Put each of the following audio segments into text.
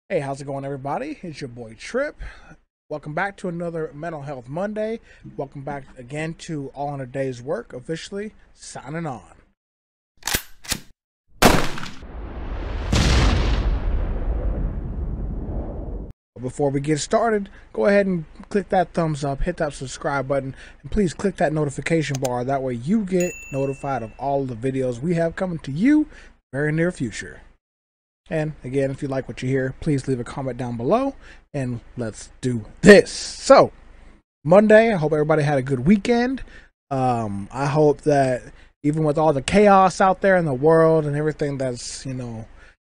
Hey, how's it going, everybody? It's your boy Trip. Welcome back to another Mental Health Monday. Welcome back again to All in a Day's Work, officially signing on. Before we get started, go ahead and click that thumbs up, hit that subscribe button, and please click that notification bar. That way you get notified of all the videos we have coming to you very near future. And again, if you like what you hear, please leave a comment down below and let's do this. So, Monday, I hope everybody had a good weekend. I hope that even with all the chaos out there in the world and everything that's,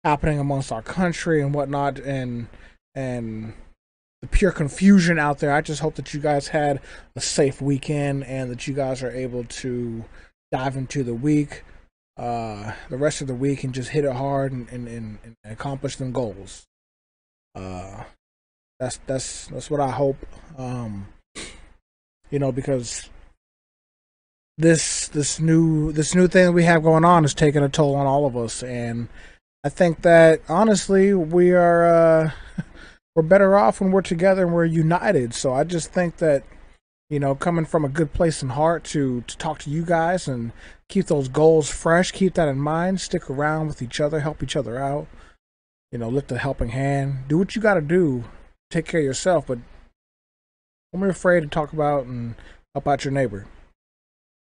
happening amongst our country and whatnot, and the pure confusion out there, I just hope that you guys had a safe weekend and that you guys are able to dive into the rest of the week and just hit it hard and accomplish them goals. That's what I hope. Because this new thing that we have going on is taking a toll on all of us, and I think that honestly we are we're better off when we're together and we're united. So I just think that coming from a good place and heart to talk to you guys and keep those goals fresh, keep that in mind, stick around with each other, help each other out, lift a helping hand, do what you got to do, take care of yourself, but don't be afraid to talk about and help out your neighbor,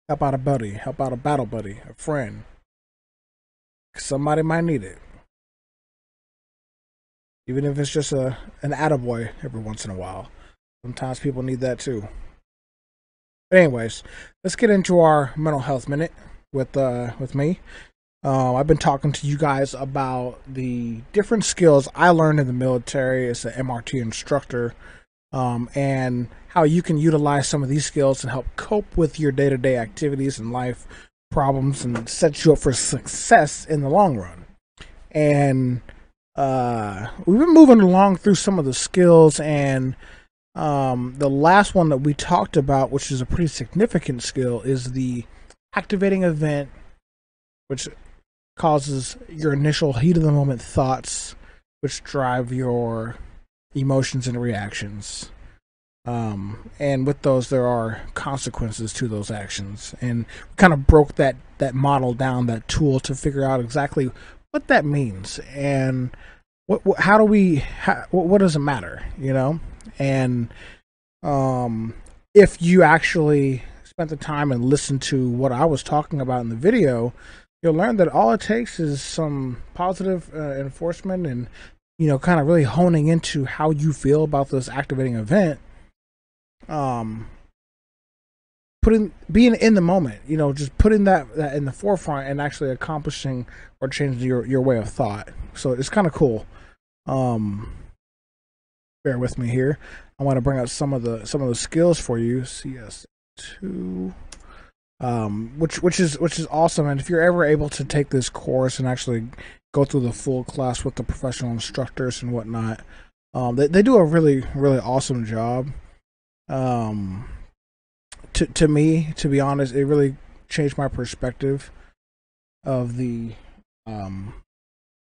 help out a buddy, help out a battle buddy, a friend. Somebody might need it, even if it's just an attaboy every once in a while. Sometimes people need that too. But anyways, let's get into our mental health minute with me. I've been talking to you guys about the different skills I learned in the military as an MRT instructor, and how you can utilize some of these skills and help cope with your day-to-day activities and life problems and set you up for success in the long run. And we've been moving along through some of the skills, and the last one that we talked about, which is a pretty significant skill, is the activating event, which causes your initial heat of the moment thoughts, which drive your emotions and reactions. And with those, there are consequences to those actions. And we kind of broke that model down, that tool, to figure out exactly what that means and what does it matter, And if you actually spent the time and listened to what I was talking about in the video, you'll learn that all it takes is some positive enforcement and, kind of really honing into how you feel about this activating event. Being in the moment, just putting that in the forefront and actually accomplishing or changing your way of thought. So it's kind of cool. Bear with me here. I want to bring up some of the skills for you. CS2, which is awesome. And if you're ever able to take this course and actually go through the full class with the professional instructors and whatnot, they do a really awesome job. To me, to be honest, it really changed my perspective of the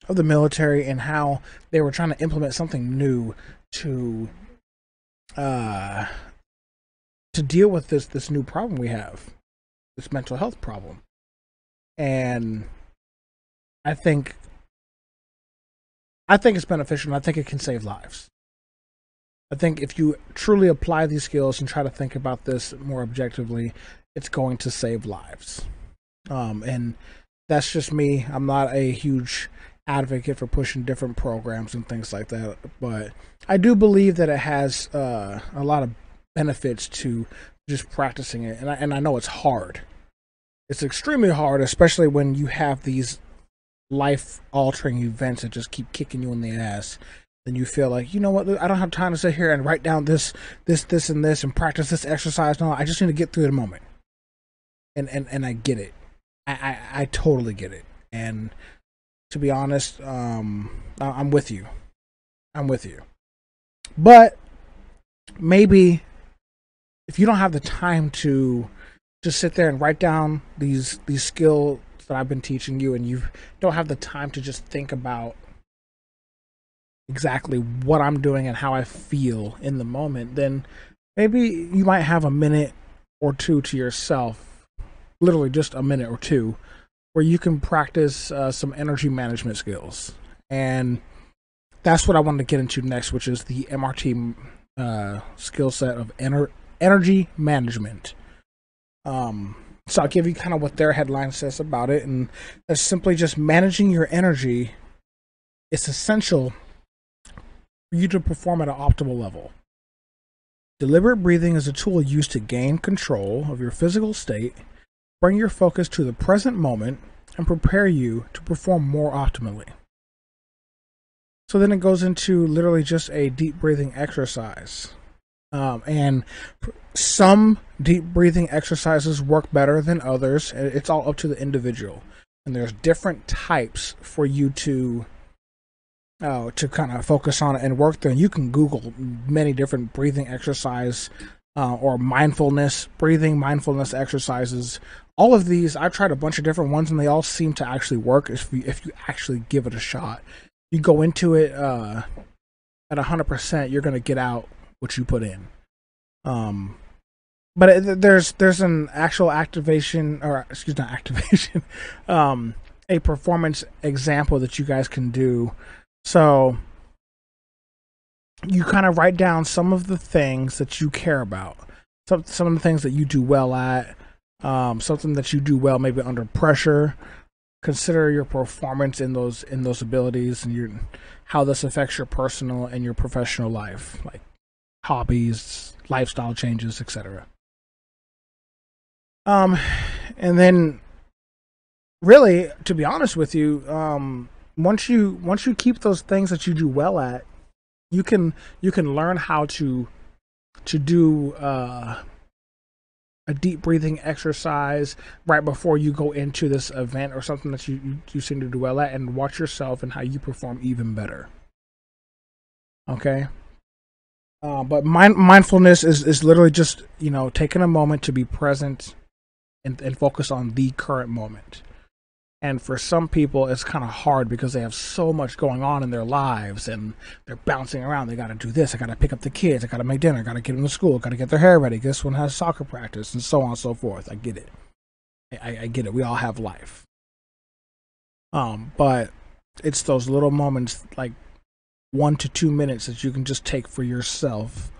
military and how they were trying to implement something new to deal with this new problem we have, this mental health problem. And I think it's beneficial, and I think it can save lives. I think if you truly apply these skills and try to think about this more objectively, it's going to save lives. And that's just me. I'm not a huge advocate for pushing different programs and things like that, but I do believe that it has a lot of benefits to just practicing it. And I know it's hard. It's extremely hard, especially when you have these life-altering events that just keep kicking you in the ass. Then you feel like, you know what, I don't have time to sit here and write down this, and this, and practice this exercise. No, I just need to get through the moment. And I get it. I totally get it. And to be honest, I'm with you. But maybe if you don't have the time to just sit there and write down these skills that I've been teaching you, and you don't have the time to just think about exactly what I'm doing and how I feel in the moment, then maybe you might have a minute or two to yourself, literally just a minute or two, where you can practice some energy management skills. And that's what I wanted to get into next, which is the MRT skill set of energy management. So I'll give you kind of what their headline says about it, and that's simply just managing your energy. It's essential for you to perform at an optimal level. Deliberate breathing is a tool used to gain control of your physical state, bring your focus to the present moment, and prepare you to perform more optimally. So then it goes into literally just a deep breathing exercise. And some deep breathing exercises work better than others. It's all up to the individual. And there's different types for you to kind of focus on and work there. You can Google many different breathing exercise or mindfulness exercises. All of these, I've tried a bunch of different ones, and they all seem to actually work if you actually give it a shot. You go into it at 100%, you're going to get out what you put in. But there's an actual activation, or excuse me, not activation, a performance example that you guys can do. So you kind of write down some of the things that you care about, some of the things that you do well at, something that you do well maybe under pressure. Consider your performance in those abilities and how this affects your personal and your professional life, like hobbies, lifestyle changes, etc. And then really, to be honest with you, once you keep those things that you do well at, you can learn how to do a deep breathing exercise right before you go into this event or something that you seem to do well at, and watch yourself and how you perform even better. Okay. But mindfulness is literally just, taking a moment to be present and focus on the current moment. And for some people, it's kind of hard because they have so much going on in their lives and they're bouncing around. They got to do this. I got to pick up the kids. I got to make dinner. I got to get them to school. Got to get their hair ready. This one has soccer practice and so on and so forth. I get it. I get it. We all have life. But it's those little moments, like 1 to 2 minutes, that you can just take for yourself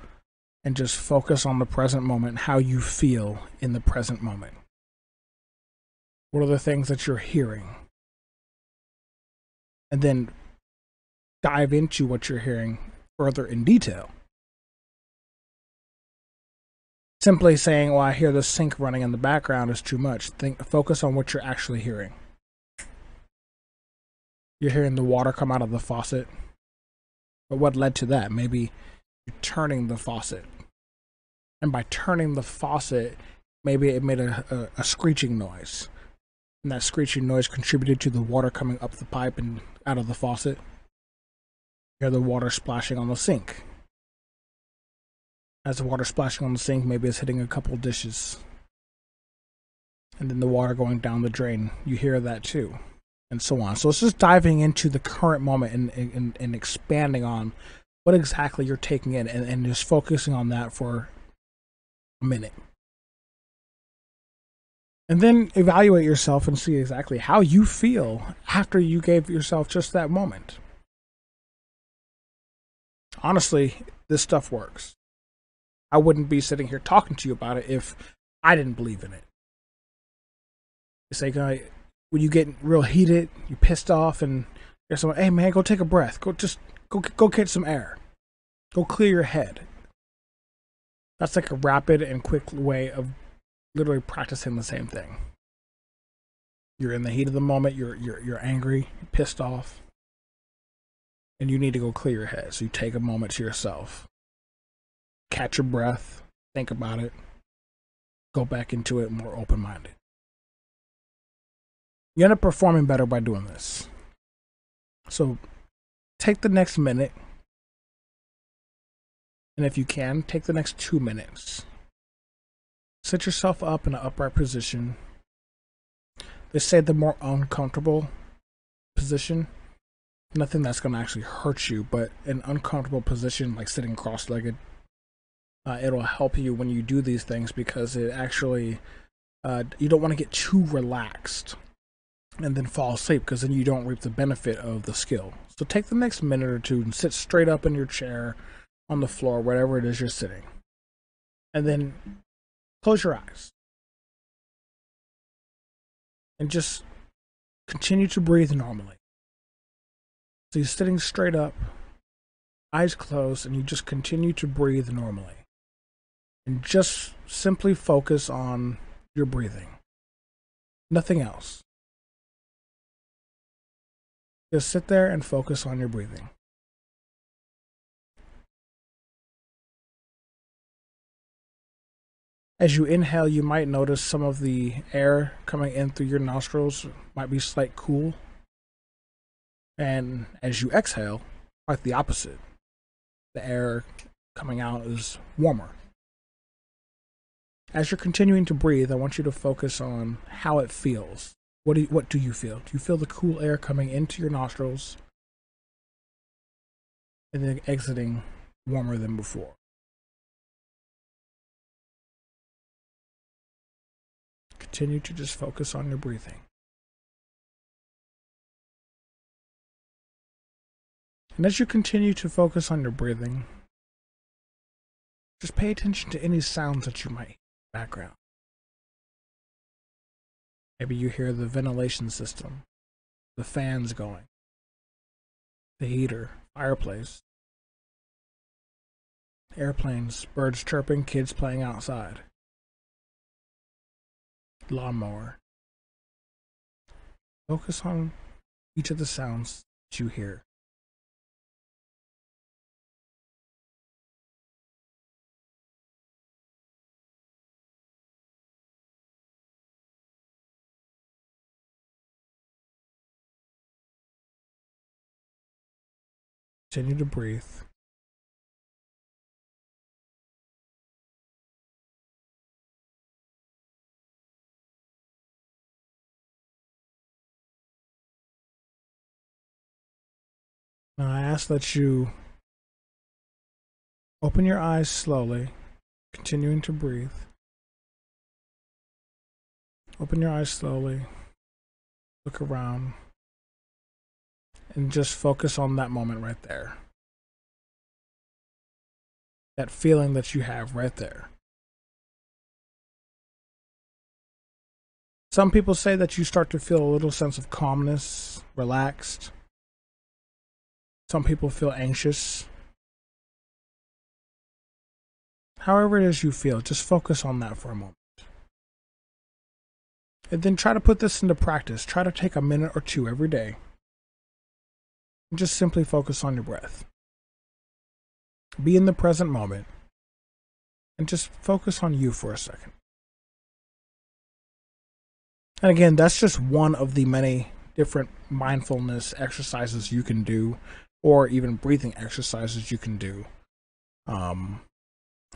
and just focus on the present moment, how you feel in the present moment. What are the things that you're hearing? And then dive into what you're hearing further in detail. Simply saying, well, I hear the sink running in the background is too much. Focus on what you're actually hearing. You're hearing the water come out of the faucet. But what led to that? Maybe you're turning the faucet. And by turning the faucet, maybe it made a screeching noise. And that screeching noise contributed to the water coming up the pipe and out of the faucet. You hear the water splashing on the sink. As the water splashing on the sink, maybe it's hitting a couple dishes. And then the water going down the drain. You hear that too. And so on. So it's just diving into the current moment and expanding on what exactly you're taking in and just focusing on that for a minute. And then evaluate yourself and see exactly how you feel after you gave yourself just that moment. Honestly, this stuff works. I wouldn't be sitting here talking to you about it if I didn't believe in it. It's like when you get real heated, you're pissed off, and there's someone, hey man, go take a breath. Go get some air. Go clear your head. That's like a rapid and quick way of literally practicing the same thing. You're in the heat of the moment, you're angry, you're pissed off, and you need to go clear your head. So you take a moment to yourself, catch your breath, think about it, go back into it more open-minded. You end up performing better by doing this. So take the next minute, and if you can, take the next 2 minutes. Sit yourself up in an upright position. They say the more uncomfortable position Nothing that's going to actually hurt you, but an uncomfortable position like sitting cross-legged, it'll help you when you do these things because it actually, you don't want to get too relaxed and then fall asleep because then you don't reap the benefit of the skill. So take the next minute or two and sit straight up in your chair, on the floor, wherever it is you're sitting. And then close your eyes. And just continue to breathe normally. So you're sitting straight up, eyes closed, and you just continue to breathe normally. And just simply focus on your breathing. Nothing else. Just sit there and focus on your breathing. As you inhale, you might notice some of the air coming in through your nostrils might be slight cool. And as you exhale, quite the opposite. The air coming out is warmer. As you're continuing to breathe, I want you to focus on how it feels. What do you feel? Do you feel the cool air coming into your nostrils and then exiting warmer than before? Continue to just focus on your breathing. And as you continue to focus on your breathing, just pay attention to any sounds that you might hear in the background. Maybe you hear the ventilation system, the fans going, the heater, fireplace, airplanes, birds chirping, kids playing outside, lawnmower. Focus on each of the sounds that you hear. Continue to breathe. Now I ask that you open your eyes slowly, continuing to breathe. Open your eyes slowly, look around, and just focus on that moment right there. That feeling that you have right there. Some people say that you start to feel a little sense of calmness, relaxed. Some people feel anxious. However it is you feel, just focus on that for a moment. And then try to put this into practice. Try to take a minute or two every day. And just simply focus on your breath. Be in the present moment. And just focus on you for a second. And again, that's just one of the many different mindfulness exercises you can do, or even breathing exercises you can do.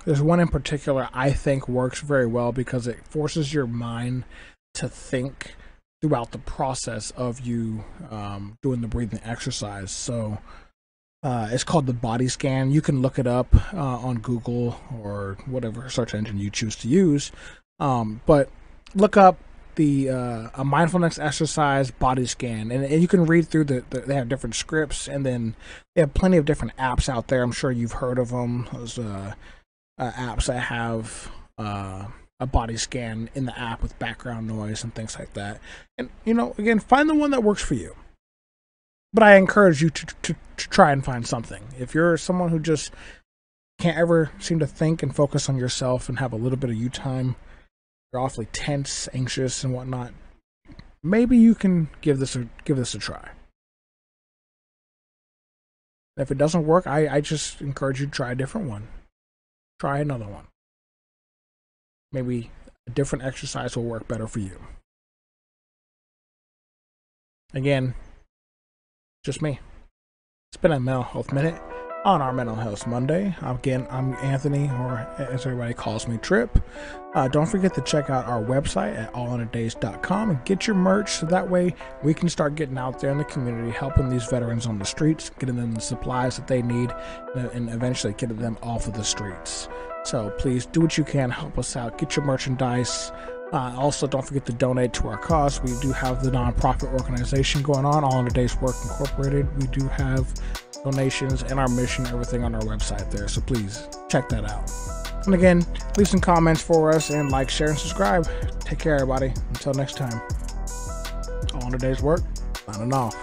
There's one in particular I think works very well because it forces your mind to think throughout the process of you doing the breathing exercise. So it's called the body scan. You can look it up on Google or whatever search engine you choose to use. But look up the a mindfulness exercise body scan, and you can read through they have different scripts, and then they have plenty of different apps out there. I'm sure you've heard of them. Those apps that have a body scan in the app with background noise and things like that. And again, find the one that works for you. But I encourage you to try and find something. If you're someone who just can't ever seem to think and focus on yourself and have a little bit of you time, you're awfully tense, anxious, and whatnot, maybe you can give this a try. If it doesn't work, I just encourage you to try a different one. Try another one. Maybe a different exercise will work better for you. Again, just me. It's been a Mental Health Minute. on our Mental Health Monday. Again, I'm Anthony, or as everybody calls me, Trip. Don't forget to check out our website at allinadays.com and get your merch so that way we can start getting out there in the community, helping these veterans on the streets, getting them the supplies that they need, and eventually getting them off of the streets. So please do what you can, help us out, get your merchandise. Also, don't forget to donate to our cause. We do have the nonprofit organization going on, All in a Day's Work Incorporated. We do have donations and our mission, everything on our website there. So please check that out. And again, leave some comments for us and like, share, and subscribe. Take care, everybody. Until next time. All in a Day's Work, signing off.